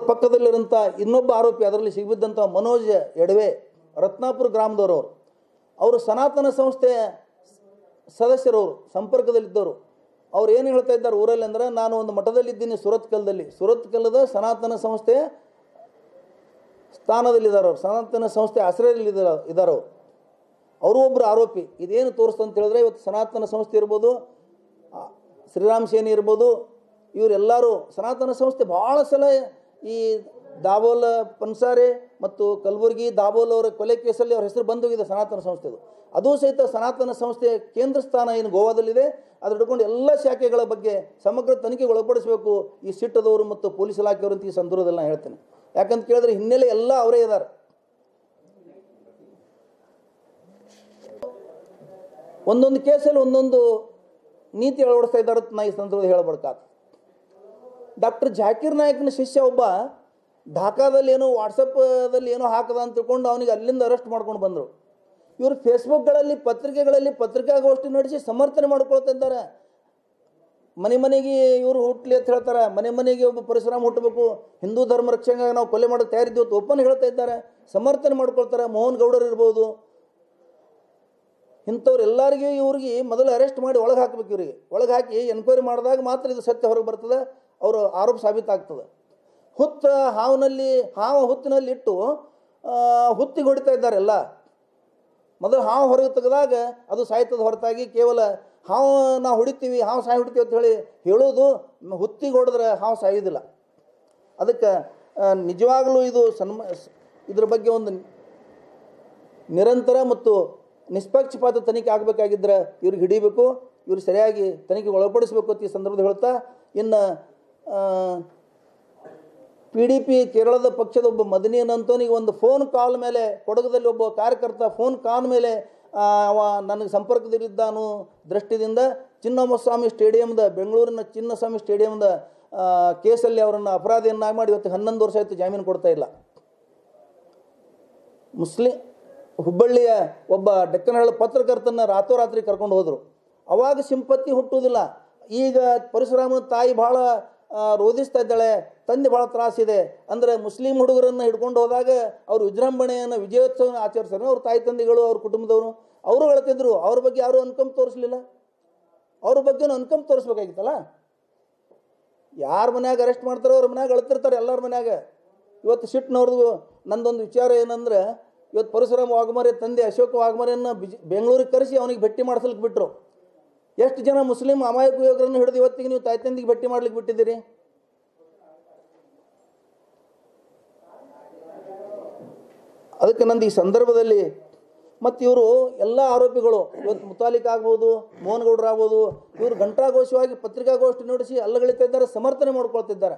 ಪಕ್ಕದಲ್ಲಿರೋಂಥ ಇನ್ನೊಬ್ಬ ಆರೋಪಿ ಅದರಲ್ಲಿ ಸಿಗ್ಬಿದ್ದಂಥ ಮನೋಜ್ ಎಡವೆ, ರತ್ನಾಪುರ ಗ್ರಾಮದವರು, ಅವರು ಸನಾತನ ಸಂಸ್ಥೆ ಸದಸ್ಯರವರು, ಸಂಪರ್ಕದಲ್ಲಿದ್ದವರು. ಅವ್ರು ಏನು ಹೇಳ್ತಾ ಇದ್ದಾರೆ ಊರಲ್ಲಿ ಅಂದರೆ, ನಾನು ಒಂದು ಮಠದಲ್ಲಿದ್ದೀನಿ ಸುರತ್ಕಲ್ಲದ ಸನಾತನ ಸಂಸ್ಥೆ ಸ್ಥಾನದಲ್ಲಿದ್ದಾರೆ ಅವರು, ಸನಾತನ ಸಂಸ್ಥೆ ಆಶ್ರಯದಲ್ಲಿ ಇದ್ದಾರೆ ಅವರು ಒಬ್ಬರು ಆರೋಪಿ. ಇದೇನು ತೋರಿಸ್ತಂತ ಹೇಳಿದ್ರೆ, ಇವತ್ತು ಸನಾತನ ಸಂಸ್ಥೆ ಇರ್ಬೋದು, ಶ್ರೀರಾಮ್ ಸೇನೆ ಇರ್ಬೋದು, ಇವರೆಲ್ಲರೂ ಸನಾತನ ಸಂಸ್ಥೆ ಭಾಳ ಸಲ ಈ ದಾಬೋಲ್ ಪನ್ಸಾರೆ ಮತ್ತು ಕಲಬುರ್ಗಿ ದಾಬೋಲ್ ಅವರ ಕೊಲೆ ಕೇಸಲ್ಲಿ ಅವ್ರ ಹೆಸರು ಬಂದೋಗಿದೆ ಸನಾತನ ಸಂಸ್ಥೆದು. ಅದು ಸಹಿತ ಸನಾತನ ಸಂಸ್ಥೆಯ ಕೇಂದ್ರ ಸ್ಥಾನ ಏನು ಗೋವಾದಲ್ಲಿದೆ, ಅದ್ರ ಹಿಡ್ಕೊಂಡು ಎಲ್ಲ ಶಾಖೆಗಳ ಬಗ್ಗೆ ಸಮಗ್ರ ತನಿಖೆಗೆ ಒಳಪಡಿಸಬೇಕು ಈ ಸಿಟ್ಟದವರು ಮತ್ತು ಪೊಲೀಸ್ ಇಲಾಖೆಯವರು ಅಂತ ಈ ಸಂದರ್ಭದಲ್ಲಿ ನಾನು ಹೇಳ್ತೇನೆ. ಯಾಕಂತ ಕೇಳಿದ್ರೆ ಹಿನ್ನೆಲೆ ಎಲ್ಲ ಅವರೇ ಇದ್ದಾರೆ. ಒಂದೊಂದು ಕೇಸಲ್ಲಿ ಒಂದೊಂದು ನೀತಿ ಅಳವಡಿಸ್ತಾ ಇದ್ದಾರೆ ಅಂತ ನಾ ಈ ಸಂದರ್ಭದಲ್ಲಿ ಹೇಳಬೇಕಾಗ್ತದೆ. ಡಾಕ್ಟರ್ ಜಾಕೀರ್ ನಾಯಕ್ನ ಶಿಷ್ಯ ಒಬ್ಬ ಢಾಕಾದಲ್ಲಿ ಏನೋ ವಾಟ್ಸಪ್ದಲ್ಲಿ ಏನೋ ಹಾಕದ ಅಂತ ತಿಳ್ಕೊಂಡು ಅವನಿಗೆ ಅಲ್ಲಿಂದ ಅರೆಸ್ಟ್ ಮಾಡ್ಕೊಂಡು ಬಂದರು. ಇವರು ಫೇಸ್ಬುಕ್ಗಳಲ್ಲಿ ಪತ್ರಿಕೆಗಳಲ್ಲಿ ಪತ್ರಿಕಾಗೋಷ್ಠಿ ನಡೆಸಿ ಸಮರ್ಥನೆ ಮಾಡ್ಕೊಳ್ತಾ ಇದ್ದಾರೆ. ಮನೆಗೆ ಇವರು ಹುಟ್ಟಲಿ ಅಂತ ಹೇಳ್ತಾರೆ. ಮನೆಗೆ ಒಬ್ಬ ಪರಶುರಾಮ್ ಹುಟ್ಟಬೇಕು, ಹಿಂದೂ ಧರ್ಮ ರಕ್ಷಣೆಗಾಗಿ ನಾವು ಕೊಲೆ ಮಾಡೋಕ್ಕೆ ತಯಾರಿದ್ದೀವಿ ಅಂತ ಓಪನ್ ಹೇಳ್ತಾ ಇದ್ದಾರೆ, ಸಮರ್ಥನೆ ಮಾಡ್ಕೊಳ್ತಾರೆ. ಮೋಹನ್ ಗೌಡರು ಇರ್ಬೋದು, ಇಂಥವ್ರೆಲ್ಲರಿಗೂ ಇವ್ರಿಗೆ ಮೊದಲು ಅರೆಸ್ಟ್ ಮಾಡಿ ಒಳಗೆ ಹಾಕಬೇಕು. ಇವರಿಗೆ ಒಳಗೆ ಹಾಕಿ ಎನ್ಕ್ವೈರಿ ಮಾಡಿದಾಗ ಮಾತ್ರ ಇದು ಸತ್ಯ ಹೊರಗೆ ಬರ್ತದೆ, ಅವರು ಆರೋಪ ಸಾಬೀತಾಗ್ತದೆ. ಹುತ್ತಿನಲ್ಲಿ ಇಟ್ಟು ಹುತ್ತಿಗೆ ಹೊಡಿತಾ ಇದ್ದಾರೆಲ್ಲ. ಮೊದಲು ಹಾವು ಹೊರಗೆ ತೆಗೆದಾಗ ಅದು ಸಾಯ್ತದ ಹೊರತಾಗಿ ಕೇವಲ ಹಾವು ನಾವು ಹೊಡಿತೀವಿ, ಹಾವು ಸಾಯಿ ಹೊಡಿತೀವಿ ಅಂತ ಹೇಳೋದು, ಹುತ್ತಿಗೆ ಹೊಡೆದ್ರೆ ಹಾವು ಸಾಯೋದಿಲ್ಲ. ಅದಕ್ಕೆ ನಿಜವಾಗಲೂ ಇದು ಇದ್ರ ಬಗ್ಗೆ ಒಂದು ನಿರಂತರ ಮತ್ತು ನಿಷ್ಪಕ್ಷಪಾತ ತನಿಖೆ ಆಗಬೇಕಾಗಿದ್ದರೆ ಇವ್ರಿಗೆ ಹಿಡಿಬೇಕು, ಇವ್ರು ಸರಿಯಾಗಿ ತನಿಖೆಗೆ ಒಳಪಡಿಸಬೇಕು ಅಂತ ಈ ಸಂದರ್ಭದಲ್ಲಿ ಹೇಳ್ತಾ, ಇನ್ನು PDP ಕೇರಳದ ಪಕ್ಷದ ಒಬ್ಬ ಮದನಿ ಅಂತವನಿಗೆ ಒಂದು ಫೋನ್ ಕಾಲ್ ಮೇಲೆ, ಕೊಡಗದಲ್ಲಿ ಒಬ್ಬ ಕಾರ್ಯಕರ್ತ ಫೋನ್ ಕಾಲ್ ಮೇಲೆ ಅವ ನನಗೆ ಸಂಪರ್ಕದಲ್ಲಿದ್ದಾನು ದೃಷ್ಟಿದಿಂದ ಚಿನ್ನಸ್ವಾಮಿ ಸ್ಟೇಡಿಯಮ್ದ, ಬೆಂಗಳೂರಿನ ಚಿನ್ನಸ್ವಾಮಿ ಸ್ಟೇಡಿಯಮ್ದ ಕೇಸಲ್ಲಿ ಅವರನ್ನು ಅಪರಾಧಿಯನ್ನಾಗಿ ಮಾಡಿ ಇವತ್ತು 11 ವರ್ಷ ಆಯಿತು, ಜಾಮೀನು ಕೊಡ್ತಾ ಇಲ್ಲ. ಹುಬ್ಬಳ್ಳಿಯ ಒಬ್ಬ ಡೆಕ್ಕನಹಳ್ಳಿ ಪತ್ರಕರ್ತನ ರಾತ್ರೋರಾತ್ರಿ ಕರ್ಕೊಂಡು ಹೋದರು. ಅವಾಗ ಸಿಂಪತ್ತಿ ಹುಟ್ಟುವುದಿಲ್ಲ. ಈಗ ಪರಶುರಾಮನ ತಾಯಿ ಭಾಳ ರೋಧಿಸ್ತಾ ಇದ್ದಾಳೆ, ತಂದೆ ಭಾಳ ತ್ರಾಸಿದೆ ಅಂದರೆ ಮುಸ್ಲಿಂ ಹುಡುಗರನ್ನು ಹಿಡ್ಕೊಂಡು ಹೋದಾಗ ಅವರು ವಿಜೃಂಭಣೆಯನ್ನು ವಿಜಯೋತ್ಸವ ಆಚರಿಸ್ತಾರೆ. ಅವ್ರ ತಾಯಿ ತಂದೆಗಳು, ಅವ್ರ ಕುಟುಂಬದವರು ಅವರು ಹೇಳ್ತಿದ್ರು. ಅವ್ರ ಬಗ್ಗೆ ಯಾರೂ ಅನ್ಕಂಪ್ ತೋರಿಸಲಿಲ್ಲ. ಅವ್ರ ಬಗ್ಗೆನೂ ಅನ್ಕಂಪ್ ತೋರಿಸ್ಬೇಕಾಗಿತ್ತಲ್ಲ. ಯಾರ ಮನ್ಯಾಗ ಅರೆಸ್ಟ್ ಮಾಡ್ತಾರೋ ಅವ್ರ ಮನ್ಯಾಗ ಅಳ್ತಿರ್ತಾರೆ, ಎಲ್ಲರ ಮನ್ಯಾಗ. ಇವತ್ತು ಸಿಟ್ನವ್ರದ್ದು ನಂದೊಂದು ವಿಚಾರ ಏನಂದರೆ, ಇವತ್ತು ಪರಶುರಾಮ್ ವಾಘಮಾರೆ ತಂದೆ ಅಶೋಕ್ ವಾಘಮಾರೆಯನ್ನು ಬೆಂಗಳೂರಿಗೆ ಕರೆಸಿ ಅವನಿಗೆ ಭೇಟಿ ಮಾಡಿಸಲಿಕ್ಕೆ ಬಿಟ್ಟರು. ಎಷ್ಟು ಜನ ಮುಸ್ಲಿಂ ಅಮಾಯಕ ಯುವಕರನ್ನು ಹಿಡಿದು ಇವತ್ತಿಗೆ ನೀವು ತಾಯ್ತಂದಿಗೆ ಭೇಟಿ ಮಾಡ್ಲಿಕ್ಕೆ ಬಿಟ್ಟಿದ್ದೀರಿ? ಅದಕ್ಕೆ ನಂದು ಈ ಸಂದರ್ಭದಲ್ಲಿ ಮತ್ತು ಇವರು ಎಲ್ಲ ಆರೋಪಿಗಳು ಇವತ್ತು ಮುತಾಲಿಕ್ ಆಗ್ಬೋದು, ಮೋಹನ್ ಗೌಡ್ರು ಆಗ್ಬೋದು, ಇವರು ಘಂಟಾಘೋಷವಾಗಿ ಪತ್ರಿಕಾಗೋಷ್ಠಿ ನಡೆಸಿ ಅಲ್ಲಗಳಿತಾ ಇದ್ದಾರೆ, ಸಮರ್ಥನೆ ಮಾಡ್ಕೊಳ್ತಿದ್ದಾರೆ.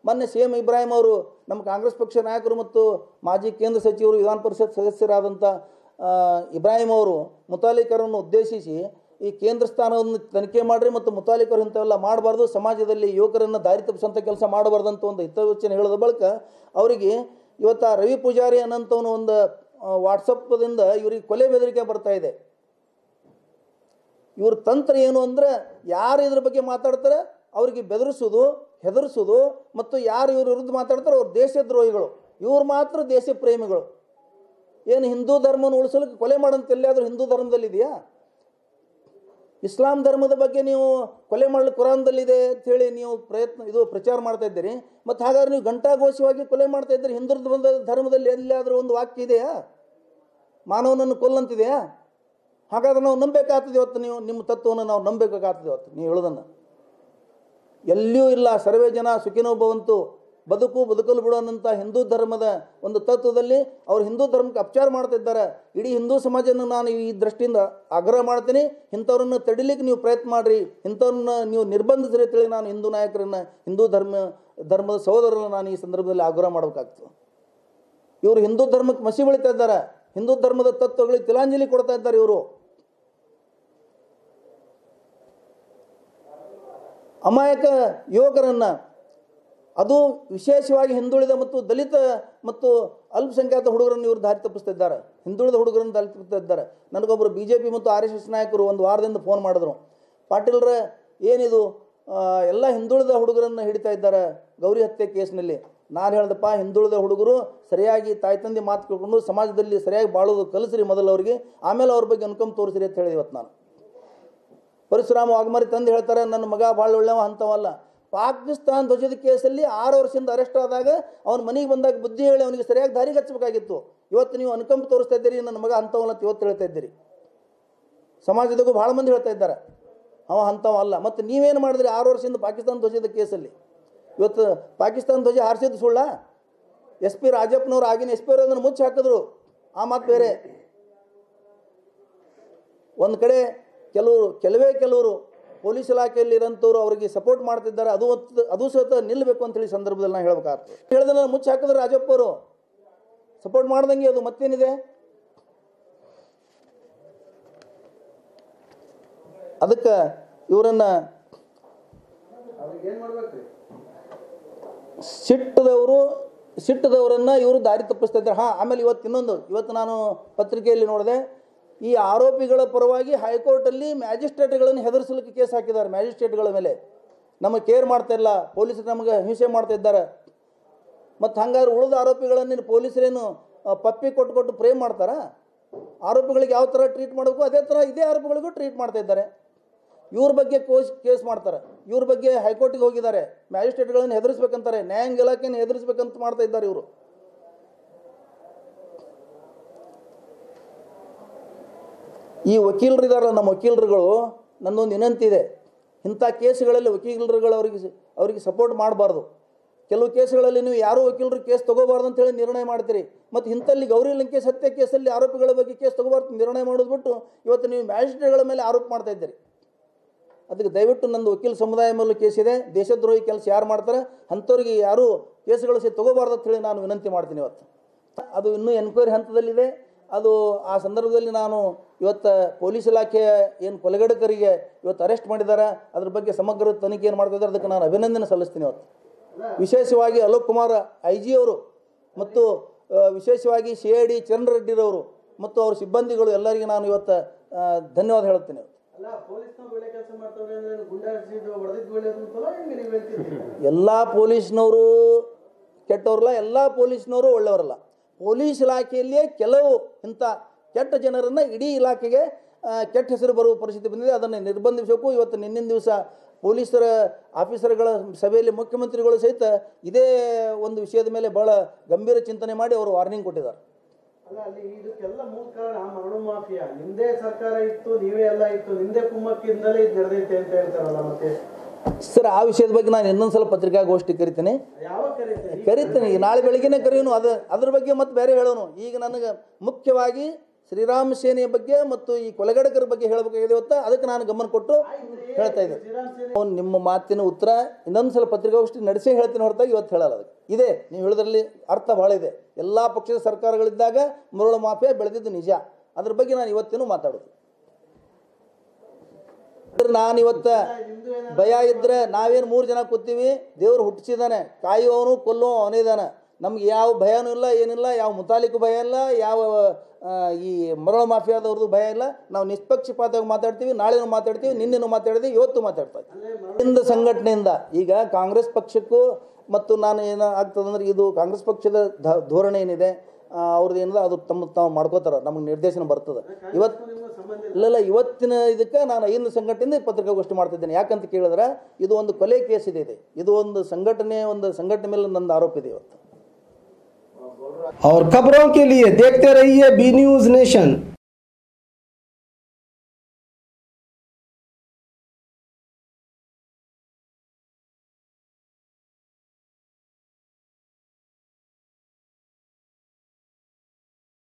ಮೊನ್ನೆ CM ಇಬ್ರಾಹಿಂ ಅವರು ನಮ್ಮ ಕಾಂಗ್ರೆಸ್ ಪಕ್ಷ ನಾಯಕರು ಮತ್ತು ಮಾಜಿ ಕೇಂದ್ರ ಸಚಿವರು ವಿಧಾನ ಪರಿಷತ್ ಸದಸ್ಯರಾದಂಥ ಇಬ್ರಾಹಿಂ ಅವರು ಮುತಾಲಿಕರನ್ನು ಉದ್ದೇಶಿಸಿ ಈ ಕೇಂದ್ರ ಸ್ಥಾನವನ್ನು ತನಿಖೆ ಮಾಡಿರಿ ಮತ್ತು ಮುತಾಲಿಕರು ಇಂಥವೆಲ್ಲ ಮಾಡಬಾರ್ದು, ಸಮಾಜದಲ್ಲಿ ಯುವಕರನ್ನು ದಾರಿ ತಪ್ಪಿಸೋಂಥ ಕೆಲಸ ಮಾಡಬಾರ್ದಂತ ಒಂದು ಹಿತವಚನೆ ಹೇಳಿದ ಬಳಿಕ ಅವರಿಗೆ ಇವತ್ತು ಆ ರವಿ ಪೂಜಾರಿ ಅನ್ನೋಂಥವನು ಒಂದು ವಾಟ್ಸಪ್ದಿಂದ ಇವ್ರಿಗೆ ಕೊಲೆ ಬೆದರಿಕೆ ಬರ್ತಾ ಇದೆ. ಇವ್ರ ತಂತ್ರ ಏನು ಅಂದರೆ ಯಾರು ಇದ್ರ ಬಗ್ಗೆ ಮಾತಾಡ್ತಾರೆ ಅವರಿಗೆ ಬೆದರಿಸೋದು, ಹೆದರಿಸೋದು, ಮತ್ತು ಯಾರು ಇವ್ರ ವಿರುದ್ಧ ಮಾತಾಡ್ತಾರೆ ಅವ್ರು ದೇಶದ್ರೋಹಿಗಳು, ಇವ್ರು ಮಾತ್ರ ದೇಶ ಪ್ರೇಮಿಗಳು. ಏನು ಹಿಂದೂ ಧರ್ಮವನ್ನು ಉಳಿಸಲಿಕ್ಕೆ ಕೊಲೆ ಮಾಡೋಂತ ಎಲ್ಲಿಯಾದರೂ ಹಿಂದೂ ಧರ್ಮದಲ್ಲಿದೆಯಾ? ಇಸ್ಲಾಂ ಧರ್ಮದ ಬಗ್ಗೆ ನೀವು ಕೊಲೆ ಮಾಡಲಿಕ್ಕೆ ಕುರಾನ್ದಲ್ಲಿದೆ ಅಂಥೇಳಿ ನೀವು ಪ್ರಚಾರ ಮಾಡ್ತಾ ಇದ್ದೀರಿ. ಮತ್ತು ಹಾಗಾದ್ರೆ ನೀವು ಘಂಟಾಘೋಷವಾಗಿ ಕೊಲೆ ಮಾಡ್ತಾ ಇದ್ದೀರಿ. ಹಿಂದೂ ಧರ್ಮದಲ್ಲಿ ಎಲ್ಲಿಯಾದರೂ ಒಂದು ವಾಕ್ಯ ಇದೆಯಾ ಮಾನವನನ್ನು ಕೊಲ್ಲಂತಿದೆಯಾ? ಹಾಗಾದ್ರೆ ನಾವು ನಂಬೇಕಾಗ್ತದೆ ಇವತ್ತು, ನೀವು ನಿಮ್ಮ ತತ್ವವನ್ನು ನಾವು ನಂಬೇಕಾಗ್ತದೆ ಇವತ್ತು ನೀವು ಹೇಳೋದನ್ನು. ಎಲ್ಲಿಯೂ ಇಲ್ಲ. ಸರ್ವೇ ಜನ ಸುಖಿನೋ ಭವಂತು, ಬದುಕಲು ಬಿಡೋನಂಥ ಹಿಂದೂ ಧರ್ಮದ ಒಂದು ತತ್ವದಲ್ಲಿ ಅವರು ಹಿಂದೂ ಧರ್ಮಕ್ಕೆ ಅಪಚಾರ ಮಾಡ್ತಾ ಇದ್ದಾರೆ. ಇಡೀ ಹಿಂದೂ ಸಮಾಜವನ್ನು ನಾನು ಈ ದೃಷ್ಟಿಯಿಂದ ಆಗ್ರಹ ಮಾಡ್ತೀನಿ, ಇಂಥವ್ರನ್ನ ತಡಿಲಿಕ್ಕೆ ನೀವು ಪ್ರಯತ್ನ ಮಾಡಿರಿ, ಇಂಥವ್ರನ್ನ ನೀವು ನಿರ್ಬಂಧಿಸ್ರಿ ಅಂತೇಳಿ ನಾನು ಹಿಂದೂ ನಾಯಕರನ್ನು, ಹಿಂದೂ ಧರ್ಮದ ಸಹೋದರರನ್ನು ನಾನು ಈ ಸಂದರ್ಭದಲ್ಲಿ ಆಗ್ರಹ ಮಾಡಬೇಕಾಗ್ತದೆ. ಇವರು ಹಿಂದೂ ಧರ್ಮಕ್ಕೆ ಮಸಿ ಬೆಳಿತಾ ಇದ್ದಾರೆ, ಹಿಂದೂ ಧರ್ಮದ ತತ್ವಗಳಿಗೆ ತಿಲಾಂಜಲಿ ಕೊಡ್ತಾ ಇದ್ದಾರೆ. ಇವರು ಅಮಾಯಕ ಯುವಕರನ್ನು, ಅದು ವಿಶೇಷವಾಗಿ ಹಿಂದುಳಿದ ಮತ್ತು ದಲಿತ ಮತ್ತು ಅಲ್ಪಸಂಖ್ಯಾತ ಹುಡುಗರನ್ನು ಇವರು ದಾರಿ ತಪ್ಪಿಸ್ತಾ ಇದ್ದಾರೆ, ಹಿಂದುಳಿದ ಹುಡುಗರನ್ನು ದಾರಿ ತಪ್ಪಿಸ್ತಾ ಇದ್ದಾರೆ. ನನಗೊಬ್ಬರು BJP ಮತ್ತು RSS ನಾಯಕರು ಒಂದು ವಾರದಿಂದ ಫೋನ್ ಮಾಡಿದ್ರು, ಪಾಟೀಲ್ರೆ ಏನಿದು ಎಲ್ಲ ಹಿಂದುಳಿದ ಹುಡುಗರನ್ನು ಹಿಡಿತಾ ಇದ್ದಾರೆ ಗೌರಿ ಹತ್ಯೆ ಕೇಸ್ನಲ್ಲಿ. ನಾನು ಹೇಳ್ದಪ್ಪ, ಹಿಂದುಳಿದ ಹುಡುಗರು ಸರಿಯಾಗಿ ತಾಯಿ ತಂದೆ ಮಾತು ಕೇಳ್ಕೊಂಡು ಸಮಾಜದಲ್ಲಿ ಸರಿಯಾಗಿ ಬಾಳೋದು ಕಲಿಸ್ರಿ ಮೊದಲು ಅವ್ರಿಗೆ, ಆಮೇಲೆ ಅವ್ರ ಬಗ್ಗೆ ಅನುಕಂಪ ತೋರಿಸ್ರಿ ಅಂತ ಹೇಳಿದೆ. ಇವತ್ತು ನಾನು ಪರಶುರಾಮ ವಾಘಮಾರಿ ತಂದು ಹೇಳ್ತಾರೆ, ನನ್ನ ಮಗ ಭಾಳ ಒಳ್ಳೆಯವ ಅಂಥವಲ್ಲ. ಪಾಕಿಸ್ತಾನ ಧ್ವಜದ ಕೇಸಲ್ಲಿ 6 ವರ್ಷದಿಂದ ಅರೆಸ್ಟ್ ಆದಾಗ ಅವನ ಮನೆಗೆ ಬಂದಾಗ ಬುದ್ಧಿ ಹೇಳಿ ಅವನಿಗೆ ಸರಿಯಾಗಿ ದಾರಿಗೆ ಹಚ್ಚಬೇಕಾಗಿತ್ತು. ಇವತ್ತು ನೀವು ಅನುಕಂಪ ತೋರಿಸ್ತಾ ಇದ್ದೀರಿ, ನನ್ನ ಮಗ ಅಂಥವಲ್ಲ ಅಂತ ಇವತ್ತು ಹೇಳ್ತಾ ಇದ್ದೀರಿ. ಸಮಾಜದಾಗೂ ಭಾಳ ಮಂದಿ ಹೇಳ್ತಾ ಇದ್ದಾರೆ ಅವ ಅಂಥವಲ್ಲ. ಮತ್ತು ನೀವೇನು ಮಾಡಿದ್ರಿ 6 ವರ್ಷದಿಂದ ಪಾಕಿಸ್ತಾನ ಧ್ವಜದ ಕೇಸಲ್ಲಿ? ಇವತ್ತು ಪಾಕಿಸ್ತಾನ ಧ್ವಜ ಹಾರಿಸಿದ್ದು ಸುಳ್ಳ? SP ರಾಜಪ್ಪನವರು, ಆಗಿನ SP ಅವರು ಅದನ್ನು ಮುಚ್ಚಿ ಹಾಕಿದ್ರು, ಆ ಮಾತು ಬೇರೆ. ಒಂದು ಕಡೆ ಕೆಲವರು ಪೊಲೀಸ್ ಇಲಾಖೆಯಲ್ಲಿ ಇರೋಂಥವ್ರು ಅವರಿಗೆ ಸಪೋರ್ಟ್ ಮಾಡ್ತಿದ್ದಾರೆ, ಅದು ಸಹಿತ ನಿಲ್ಲಬೇಕು ಅಂತೇಳಿ ಸಂದರ್ಭದಲ್ಲಿ ನಾನು ಹೇಳ್ಬೇಕಾಗ್ತದೆ. ಹೇಳಿದ್ರೆ ಮುಚ್ಚಿ ಹಾಕಿದ್ರೆ ರಾಜಪ್ಪ ಅವರು ಸಪೋರ್ಟ್ ಮಾಡ್ದಂಗೆ ಅದು ಮತ್ತೇನಿದೆ? ಅದಕ್ಕೆ ಇವರನ್ನು ಸಿಟ್ಟದವರನ್ನು ಇವರು ದಾರಿ ತಪ್ಪಿಸ್ತಾ ಇದ್ದಾರೆ. ಆಮೇಲೆ ಇವತ್ತು ನಾನು ಪತ್ರಿಕೆಯಲ್ಲಿ ನೋಡಿದೆ, ಈ ಆರೋಪಿಗಳ ಪರವಾಗಿ ಹೈಕೋರ್ಟಲ್ಲಿ ಮ್ಯಾಜಿಸ್ಟ್ರೇಟ್ಗಳನ್ನು ಹೆದರಿಸಲಿಕ್ಕೆ ಕೇಸ್ ಹಾಕಿದ್ದಾರೆ. ಮ್ಯಾಜಿಸ್ಟ್ರೇಟ್ಗಳ ಮೇಲೆ ನಮಗೆ ಕೇರ್ ಮಾಡ್ತಾ ಇಲ್ಲ, ಪೊಲೀಸರು ನಮಗೆ ಹಿಂಸೆ ಮಾಡ್ತಾ ಇದ್ದಾರೆ. ಮತ್ತು ಹಂಗಾದ್ರೆ ಉಳಿದ ಆರೋಪಿಗಳನ್ನು ಪೊಲೀಸರೇನು ಪಪ್ಪಿ ಕೊಟ್ಟು ಪ್ರೇಮ್ ಮಾಡ್ತಾರಾ? ಆರೋಪಿಗಳಿಗೆ ಯಾವ ಥರ ಟ್ರೀಟ್ ಮಾಡಬೇಕು ಅದೇ ಥರ ಇದೇ ಆರೋಪಿಗಳಿಗೂ ಟ್ರೀಟ್ ಮಾಡ್ತಾ ಇದ್ದಾರೆ. ಇವ್ರ ಬಗ್ಗೆ ಕೇಸ್ ಮಾಡ್ತಾರೆ, ಇವ್ರ ಬಗ್ಗೆ ಹೈಕೋರ್ಟಿಗೆ ಹೋಗಿದ್ದಾರೆ, ಮ್ಯಾಜಿಸ್ಟ್ರೇಟ್ಗಳನ್ನು ಹೆದರಿಸ್ಬೇಕಂತಾರೆ, ನ್ಯಾಯಾಂಗ ಇಲಾಖೆಯನ್ನು ಹೆದರಿಸ್ಬೇಕಂತ ಮಾಡ್ತಾ ಇದ್ದಾರೆ ಇವರು. ಈ ವಕೀಲರು ಇದ್ದಾರಲ್ಲ, ನಮ್ಮ ವಕೀಲರುಗಳು, ನನ್ನೊಂದು ವಿನಂತಿ ಇದೆ, ಇಂಥ ಕೇಸ್ಗಳಲ್ಲಿ ವಕೀಲರುಗಳು ಅವರಿಗೆ ಸಪೋರ್ಟ್ ಮಾಡಬಾರ್ದು. ಕೆಲವು ಕೇಸ್ಗಳಲ್ಲಿ ನೀವು ಯಾರೂ ವಕೀಲರು ಕೇಸ್ ತೊಗೋಬಾರ್ದು ಅಂತೇಳಿ ನಿರ್ಣಯ ಮಾಡ್ತೀರಿ. ಮತ್ತು ಇಂಥಲ್ಲಿ ಗೌರಿ ಲಂಕೇಶ್ ಹತ್ಯೆ ಕೇಸಲ್ಲಿ ಆರೋಪಿಗಳ ಬಗ್ಗೆ ಕೇಸ್ ತೊಗೋಬಾರ್ದು ನಿರ್ಣಯ ಮಾಡೋದು ಬಿಟ್ಟು ಇವತ್ತು ನೀವು ಮ್ಯಾಜಿಸ್ಟ್ರೇಟ್ಗಳ ಮೇಲೆ ಆರೋಪ ಮಾಡ್ತಾ ಇದ್ದೀರಿ. ಅದಕ್ಕೆ ದಯವಿಟ್ಟು ನಂದು ವಕೀಲ ಸಮುದಾಯ ಮೇಲೆ ಕೇಸ್ ಇದೆ, ದೇಶದ್ರೋಹಿ ಕೆಲಸ ಯಾರು ಮಾಡ್ತಾರೆ ಅಂಥವ್ರಿಗೆ ಯಾರೂ ಕೇಸ್ಗಳು ತೊಗೋಬಾರ್ದು ಅಂತೇಳಿ ನಾನು ವಿನಂತಿ ಮಾಡ್ತೀನಿ. ಇವತ್ತು ಅದು ಇನ್ನೂ ಎನ್ಕ್ವೈರಿ ಹಂತದಲ್ಲಿದೆ. ಅದು ಆ ಸಂದರ್ಭದಲ್ಲಿ ನಾನು ಇವತ್ತು ಪೊಲೀಸ್ ಇಲಾಖೆಯ ಏನು ಕೊಲೆಗಡಕರಿಗೆ ಇವತ್ತು ಅರೆಸ್ಟ್ ಮಾಡಿದ್ದಾರೆ, ಅದ್ರ ಬಗ್ಗೆ ಸಮಗ್ರ ತನಿಖೆ ಏನು ಮಾಡ್ತಿದ್ದಾರೆ, ಅದಕ್ಕೆ ನಾನು ಅಭಿನಂದನೆ ಸಲ್ಲಿಸ್ತೀನಿ. ಇವತ್ತು ವಿಶೇಷವಾಗಿ ಅಲೋಕ್ ಕುಮಾರ್ IG ಅವರು ಮತ್ತು ವಿಶೇಷವಾಗಿ CID ಚರಣ್ ರೆಡ್ಡಿರವರು ಮತ್ತು ಅವ್ರ ಸಿಬ್ಬಂದಿಗಳು ಎಲ್ಲರಿಗೆ ನಾನು ಇವತ್ತು ಧನ್ಯವಾದ ಹೇಳ್ತೀನಿ. ಎಲ್ಲ ಪೊಲೀಸ್ನವರು ಕೆಟ್ಟವ್ರಲ್ಲ, ಎಲ್ಲ ಪೊಲೀಸ್ನವರು ಒಳ್ಳೆಯವರಲ್ಲ. ಪೊಲೀಸ್ ಇಲಾಖೆಯಲ್ಲಿಯೇ ಕೆಲವು ಇಂಥ ಕೆಟ್ಟ ಜನರನ್ನು ಇಡೀ ಇಲಾಖೆಗೆ ಕೆಟ್ಟ ಹೆಸರು ಬರುವ ಪರಿಸ್ಥಿತಿ ಬಂದಿದೆ. ಅದನ್ನು ನಿರ್ಬಂಧಿಸಬೇಕು. ಇವತ್ತು ನಿನ್ನಿನ ದಿವಸ ಪೊಲೀಸರ ಆಫೀಸರ್ಗಳ ಸಭೆಯಲ್ಲಿ ಮುಖ್ಯಮಂತ್ರಿಗಳು ಸಹಿತ ಇದೇ ಒಂದು ವಿಷಯದ ಮೇಲೆ ಭಾಳ ಗಂಭೀರ ಚಿಂತನೆ ಮಾಡಿ ಅವರು ವಾರ್ನಿಂಗ್ ಕೊಟ್ಟಿದ್ದಾರೆ. ಅಲ್ಲ ಅಲ್ಲಿ ಇದಕ್ಕೆಲ್ಲ ಮೂಲ ಕಾರಣ ಮರಳು ಮಾಫಿಯಾ. ನಿಮ್ದೇ ಸರ್ಕಾರ ಇತ್ತು, ನೀವೇ ಎಲ್ಲ ಇತ್ತು, ನಿಮ್ದೇ ಕುಮ್ಮಕ್ಕಿಂದಲೇ ಇದು ನಡೆದೈತೆ ಅಂತ ಹೇಳ್ತಾರಲ್ಲ. ಮತ್ತೆ ಸರ್ ಆ ವಿಷಯದ ಬಗ್ಗೆ ನಾನು ಇನ್ನೊಂದ್ಸಲ ಪತ್ರಿಕಾಗೋಷ್ಠಿ ಕರಿತೀನಿ. ಯಾವಾಗ ಕರೀತೀರಿ? ಕರಿತೀನಿ, ನಾಳೆ ಬೆಳಗ್ಗೆನೇ ಕರೆಯೋನು. ಅದ್ರ ಬಗ್ಗೆ ಮತ್ತೆ ಬೇರೆ ಹೇಳೋನು. ಈಗ ನನಗೆ ಮುಖ್ಯವಾಗಿ ಶ್ರೀರಾಮ ಸೇನೆಯ ಬಗ್ಗೆ ಮತ್ತು ಈ ಕೊಲೆಗಡಕರ ಬಗ್ಗೆ ಹೇಳಬೇಕಾಗಿದೆ ಇವತ್ತು. ಅದಕ್ಕೆ ನಾನು ಗಮನ ಕೊಟ್ಟು ಹೇಳ್ತಾ ಇದ್ದೆ. ನಿಮ್ಮ ಮಾತಿನ ಉತ್ತರ ಇನ್ನೊಂದು ಸಲ ಪತ್ರಿಕಾಗೋಷ್ಠಿ ನಡೆಸಿ ಹೇಳ್ತೀನಿ ಹೊರತಾಗಿ ಇವತ್ತು ಹೇಳಲ್ಲ. ಅದಕ್ಕೆ ಇದೆ, ನೀವು ಹೇಳೋದ್ರಲ್ಲಿ ಅರ್ಥ ಭಾಳ ಇದೆ. ಎಲ್ಲ ಪಕ್ಷದ ಸರ್ಕಾರಗಳಿದ್ದಾಗ ಮರಳು ಮಾಫಿಯಾ ಬೆಳೆದಿದ್ದು ನಿಜ. ಅದ್ರ ಬಗ್ಗೆ ನಾನು ಇವತ್ತೇನು ಮಾತಾಡೋದು. ನಾನು ಇವತ್ತು ಭಯ ಇದ್ದರೆ ನಾವೇನು 3 ಜನ ಕೂತೀವಿ, ದೇವರು ಹುಟ್ಟಿಸಿದ್ದಾನೆ, ಕಾಯುವವನು ಕೊಲ್ಲುವ ಅವನೇ ಇದ್ದಾನೆ. ನಮ್ಗೆ ಯಾವ ಭಯನೂ ಇಲ್ಲ, ಏನಿಲ್ಲ, ಯಾವ ಮುತಾಲಿಕು ಭಯ ಇಲ್ಲ, ಯಾವ ಈ ಮರಳು ಮಾಫಿಯಾದವ್ರದ್ದು ಭಯ ಇಲ್ಲ. ನಾವು ನಿಷ್ಪಕ್ಷಪಾತವಾಗಿ ಮಾತಾಡ್ತೀವಿ, ನಾಳೆನೂ ಮಾತಾಡ್ತೀವಿ, ನಿನ್ನೆನೂ ಮಾತಾಡ್ತೀವಿ, ಇವತ್ತು ಮಾತಾಡ್ತಾ ಇದ್ದೀವಿ. ಸಂಘಟನೆಯಿಂದ ಈಗ ಕಾಂಗ್ರೆಸ್ ಪಕ್ಷಕ್ಕೂ ಮತ್ತು ನಾನು ಏನಾಗ್ತದಂದ್ರೆ, ಇದು ಕಾಂಗ್ರೆಸ್ ಪಕ್ಷದ ಧೋರಣೆ ಏನಿದೆ ಅವ್ರದ್ದು ಏನಿದೆ ಅದು ತಾವು ಮಾಡ್ಕೋತಾರೆ, ನಮಗೆ ನಿರ್ದೇಶನ ಬರ್ತದೆ. ಇಲ್ಲ ಇವತ್ತಿನ ಇದಕ್ಕೆ ನಾನು 5 ಸಂಘಟನೆಯಿಂದ ಪತ್ರಿಕಾಗೋಷ್ಠಿ ಮಾಡ್ತಿದ್ದೇನೆ. ಯಾಕಂತ ಕೇಳಿದ್ರೆ ಇದು ಒಂದು ಕೊಲೆ ಕೇಸ್ ಇದೆ. ಇದು ಒಂದು ಸಂಘಟನೆ ಮೇಲೆ ನಂದು ಆರೋಪ ಇದೆ ಇವತ್ತು. और खबरों के लिए देखते रहिए B News Nation.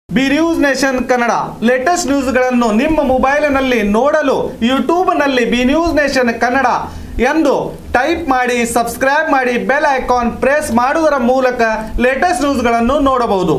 B News Nation Kannada latest ನ್ಯೂಸ್ಗಳನ್ನು ನಿಮ್ಮ ಮೊಬೈಲಿನಲ್ಲಿ ನೋಡಲು ಯೂಟ್ಯೂಬ್ನಲ್ಲಿ ಬಿ ನ್ಯೂಸ್ ನೇಷನ್ ಕನ್ನಡ ಎಂದು ಟೈಪ್ ಮಾಡಿ, ಸಬ್ಸ್ಕ್ರೈಬ್ ಮಾಡಿ, ಬೆಲ್ ಐಕಾನ್ ಪ್ರೆಸ್ ಮಾಡುವುದರ ಮೂಲಕ ಲೇಟೆಸ್ಟ್ ನ್ಯೂಸ್ಗಳನ್ನು ನೋಡಬಹುದು.